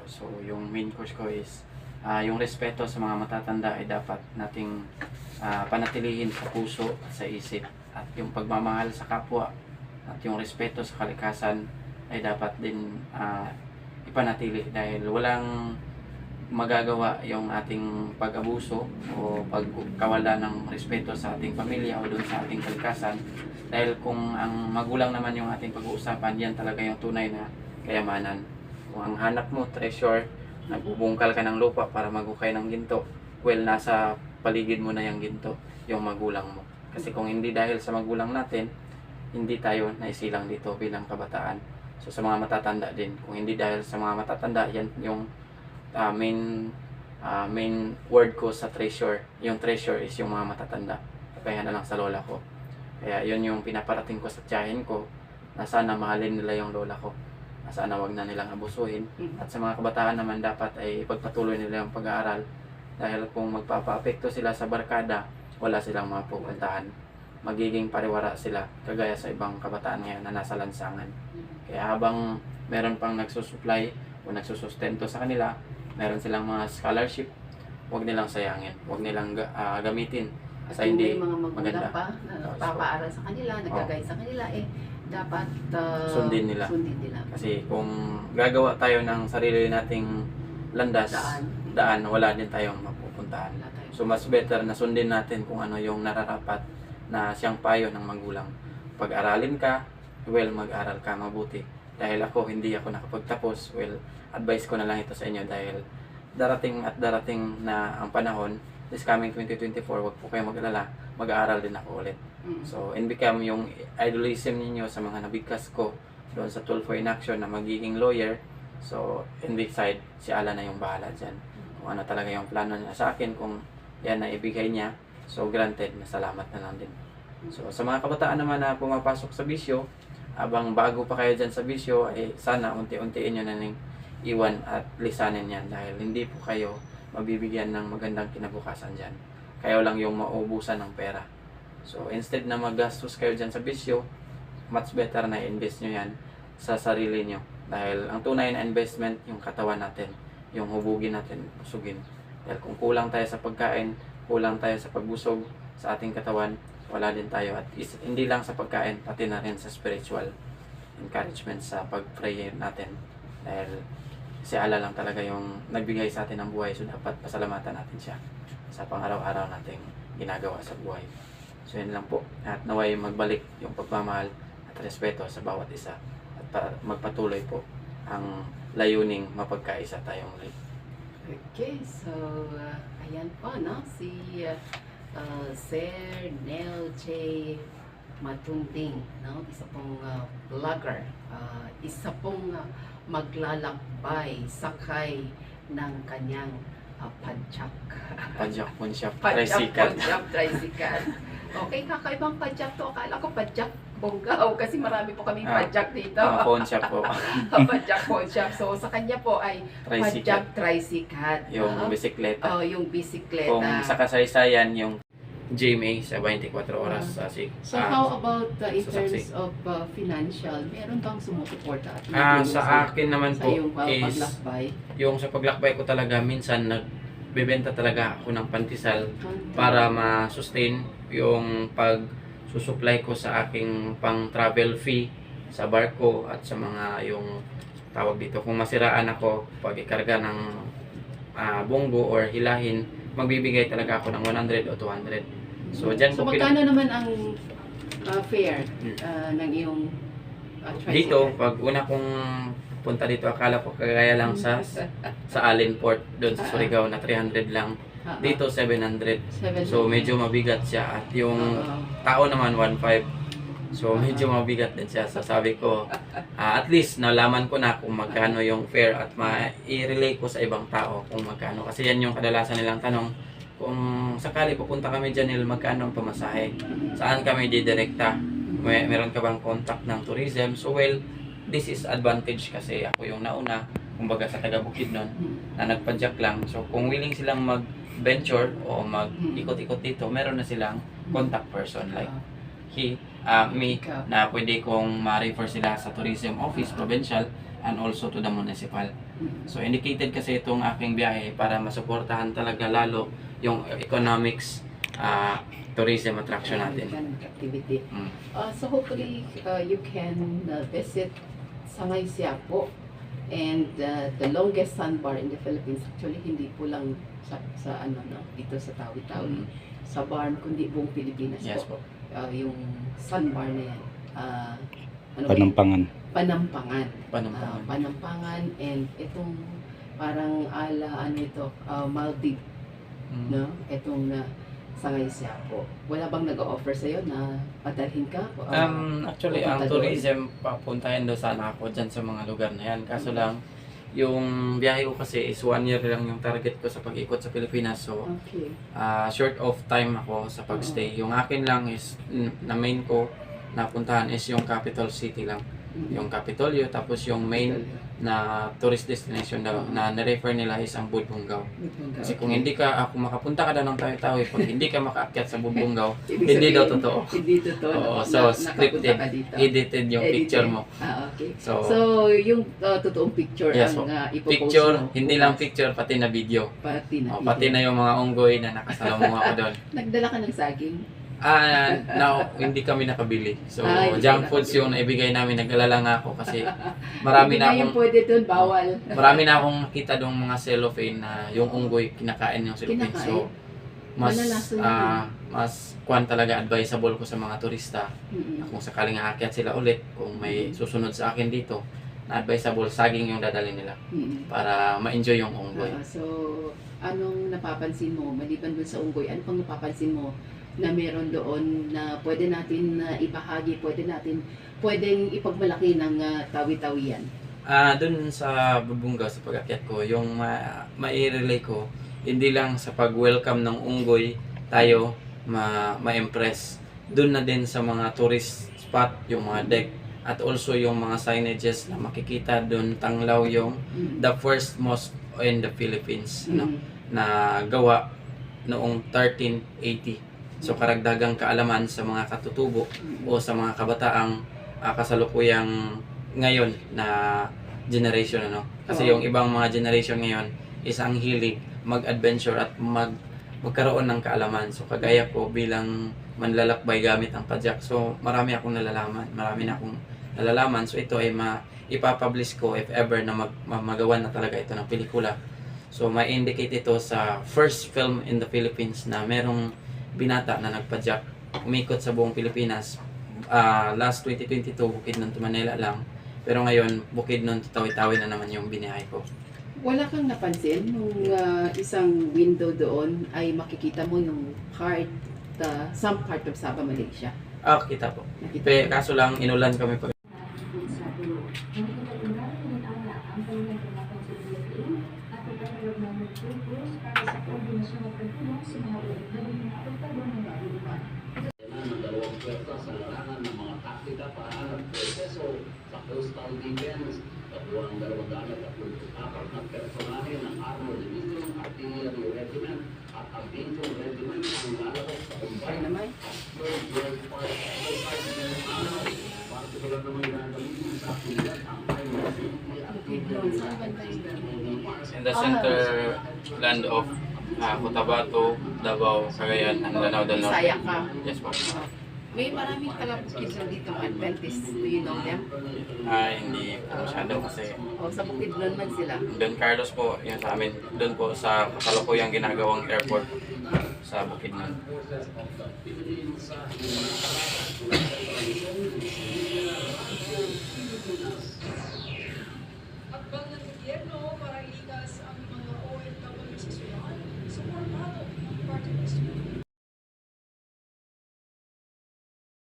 So yung main course ko is yung respeto sa mga matatanda ay dapat nating panatilihin sa puso at sa isip. At yung pagmamahal sa kapwa at yung respeto sa kalikasan ay dapat din ipanatili, dahil walang magagawa yung ating pag-abuso o pagkawala ng respeto sa ating pamilya o doon sa ating kalikasan. Dahil kung ang magulang naman yung ating pag-uusapan, yan talaga yung tunay na kayamanan. Kung ang hanap mo, treasure, nagbubungkal ka ng lupa para maghukay ng ginto, well, nasa paligid mo na yung ginto, yung magulang mo. Kasi kung hindi dahil sa magulang natin, hindi tayo naisilang dito bilang kabataan. So sa mga matatanda din, kung hindi dahil sa mga matatanda, yan yung main word ko sa treasure. Yung treasure is yung mga matatanda. Kaya na lang sa lola ko. Kaya yun yung pinaparating ko sa tiyahin ko, na sana mahalin nila yung lola ko, na sana wag na nilang abusuhin. At sa mga kabataan naman, dapat ay ipagpatuloy nila yung pag-aaral, dahil kung magpapa-apekto sila sa barkada, wala silang mapupuntahan. Magiging pariwara sila, kagaya sa ibang kabataan ngayon na nasa lansangan. Kaya habang meron pang nagsusupply o nagsusustento sa kanila, meron silang mga scholarship, huwag nilang sayangin, huwag nilang gamitin sa hindi mga magulang maganda. pa na nagpapaaral sa kanila, nagagay sa kanila, dapat Sundin nila. Sundin nila. Kasi kung gagawa tayo ng sarili nating landas, daan, wala din tayong mapupuntahan. Wala tayo. So mas better na sundin natin kung ano yung nararapat na siyang payo ng magulang. Pag-aralin ka, well, mag-aral ka mabuti. Dahil hindi ako nakapagtapos, well, advice ko na lang ito sa inyo, dahil darating at darating na ang panahon, this coming 2024, wag po kayo mag-alala, mag-aaral din ako ulit. So, in become yung idolism ninyo sa mga nabigkas ko doon sa Tool for Inaction na magiging lawyer. So, in this side, si Ala na yung bahala dyan. Kung ano talaga yung plano niya sa akin, kung yan na ibigay niya, so granted, na salamat na lang din. So, sa mga kabataan naman na pumapasok sa bisyo, abang bago pa kayo dyan sa bisyo, ay sana unti-untiin nyo na ning iwan at lisanin yan, dahil hindi po kayo mabibigyan ng magandang kinabukasan dyan. Kayo lang yung maubusan ng pera. So, instead na magastos kayo dyan sa bisyo, much better na i-invest nyo yan sa sarili nyo. Dahil ang tunay na investment, yung katawan natin, yung hubugin natin, busugin. Dahil kung kulang tayo sa pagkain, kulang tayo sa pagbusog sa ating katawan, wala din tayo. At hindi lang sa pagkain, pati na rin sa spiritual encouragement sa pag-pray natin. Dahil si Allah lang talaga yung nagbigay sa atin ng buhay, so dapat pasalamatan natin siya sa pang-araw-araw nating ginagawa sa buhay. So yun lang po, at naway magbalik yung pagmamahal at respeto sa bawat isa, at magpatuloy po ang layuning mapagkaisa tayong ulit. Okay, so ayan po, no? Si Sir Nel J. Matunding, no? Isa pong vlogger, isa pong maglalakbay, sakay ng kanyang padjak. Padjak po siya, Padjak, tricycle. tricycle. Okay, kakaibang padjak to. Akala ko padjak bonggaw kasi marami po kaming padjak dito. Phone shop po. Padjak phone shop. So sa kanya po ay padjak tricycle. Yung bisikleta. Oh, yung bisikleta. Kung sa kasaysayan, yung GMA sa 24 oras sa So how about in sasaksi. terms of financial? Meron bang sumusuporta at sa akin naman sa po iyong is paglakbay? yung sa paglakbay ko talaga, minsan nagbebenta talaga ako ng pantisal para ma-sustain yung pag-susupply ko sa aking pang travel fee sa barko, at sa mga yung tawag dito, kung masiraan ako pag ikarga ng bonggo or hilahin, magbibigay talaga ako ng 100 o 200. So dyan So po magkano naman ang fare ng iyong tricycle? dito, pag una kong punta dito, akala ko kagaya lang sa Allen Port doon sa Surigao na 300 lang. Dito 700. So medyo mabigat siya, at yung tao naman 1.5. So medyo mabigat din siya. So sabi ko, at least nalaman ko na kung magkano yung fare, at ma-i-relay ko sa ibang tao kung magkano. Kasi yan yung kadalasan nilang tanong. Kung sakali pupunta kami dyan, magkano ang pamasahe? Saan kami didirekta? Meron ka bang contact ng tourism? So well, this is advantage kasi ako yung nauna, kumbaga sa taga Bukidnon, na nagpadyak lang. So kung willing silang mag-venture o mag-ikot-ikot dito, meron na silang contact person like me, na pwede kong ma-refer sila sa tourism office, provincial, and also to the municipal. Mm. So indicated kasi itong aking biyahe para masuportahan talaga lalo yung economics, tourism attraction natin. Ganun activity. Mm. So hopefully you can visit Sangay Siapo, and the longest sandbar in the Philippines. Actually hindi po lang sa ano no, dito sa Tawi-Tawi, sa Barm, kundi buong Pilipinas Yes po. po. Yung sandbar na yan. Ano ba yun? Panampangan. Panampangan. Panampangan. Panampangan, and itong parang ano ito, Maldives, Mm. no? Itong Sangay Siapo. Wala bang nag-offer sa'yo na padalhin ka? Actually, pupunta ang doon. tourism, papuntahin doon sana ako dyan sa mga lugar na yan. Kaso lang, yung biyahe ko kasi is 1 year lang yung target ko sa pag-ikot sa Pilipinas. So, Okay. short of time ako sa pagstay. Yung akin lang is, na main ko, napuntahan is yung capital city lang. Yung Capitolio, tapos yung main na tourist destination daw na nirefer nila is ang Budbungaw. Kasi kung hindi ka, kung makapunta ka daw ng Tawi-Tawi, pag hindi ka makaakyat sa Budbungaw, hindi daw totoo. Hindi totoo. Oo, na- so na- scripted, nakapunta ka dito. edited yung Edited. picture mo. Okay. So, So, yung totoong picture Yes, ang ipopost picture, mo. hindi lang picture, pati na video. Pati na. Pati na yung mga unggoy na nakasalamuha ko doon. Nagdala ka ng saging. Now, hindi kami nakabili. So, Hindi junk kayo foods yung naibigay namin. Nag-alala nga ako kasi marami Hindi na yung akong pwede doon, bawal. marami na akong nakita dong mga cellophane na yung unggoy kinakain yung cellophane. Kinakain? So, mas Malalason yun. mas kuwan talaga advisable ko sa mga turista. Mm-mm. Kung sakaling aakyat sila ulit, kung may susunod sa akin dito, na advisable saging yung dadalhin nila Mm-mm. para ma-enjoy yung unggoy. So, anong napapansin mo, maliban dun sa unggoy, ano pang napapansin mo na meron doon na pwede natin ibahagi, pwedeng ipagmalaki ng tawi-tawian? Dun sa Budbungaw, sa pag-akyat ko, yung mai-relay ko, hindi lang sa pag-welcome ng unggoy tayo ma-impress. Dun na din sa mga tourist spot, yung mga deck, at also yung mga signages na makikita dun, Tanglaw yung the first mosque in the Philippines, no, Mm. na gawa noong 1380. So karagdagang kaalaman sa mga katutubo o sa mga kabataang kasalukuyang ngayon na generation, ano. Kasi Oo. yung ibang mga generation ngayon is ang hilig mag-adventure at magkaroon ng kaalaman. So kagaya ko bilang manlalakbay gamit ang padyak. So marami akong nalalaman. So ito ay ipapublish ko if ever na magawa na talaga ito ng pelikula. So ma-indicate ito sa first film in the Philippines na merong binata na nagpadyak, umikot sa buong Pilipinas. Last 2022, Bukidnon to Manila lang. Pero ngayon, Bukidnon to Tawi-Tawi na naman yung biniyahe ko. Wala kang napansin nung isang window doon ay makikita mo yung some part of Sabah, Malaysia. Kita po. Nakita mo? Kaso lang, inulan kami pag ng dalawang pwersa sa larangan ng mga taktika para ng proseso sa coastal defense. Kabuang 234 na personahe ng Armored Division, Artillery Regiment at Aviation Regiment ang lalabas sa Ay Umbay. naman. Partikular naman gagamitin sa aktividad ang high-mobility Bukidnon, saan banda yun? in the center land of Cotabato, Davao, Cagayan, and Lanao del Norte. Bisaya ka. Yes po. May maraming taga-Bukidnon dito, Adventist. Do you know them? Hindi po masyado kasi O sa Bukidnon man sila. Don Carlos po, yun sa amin. Doon po sa kasalukuyang ginagawang airport sa Bukidnon.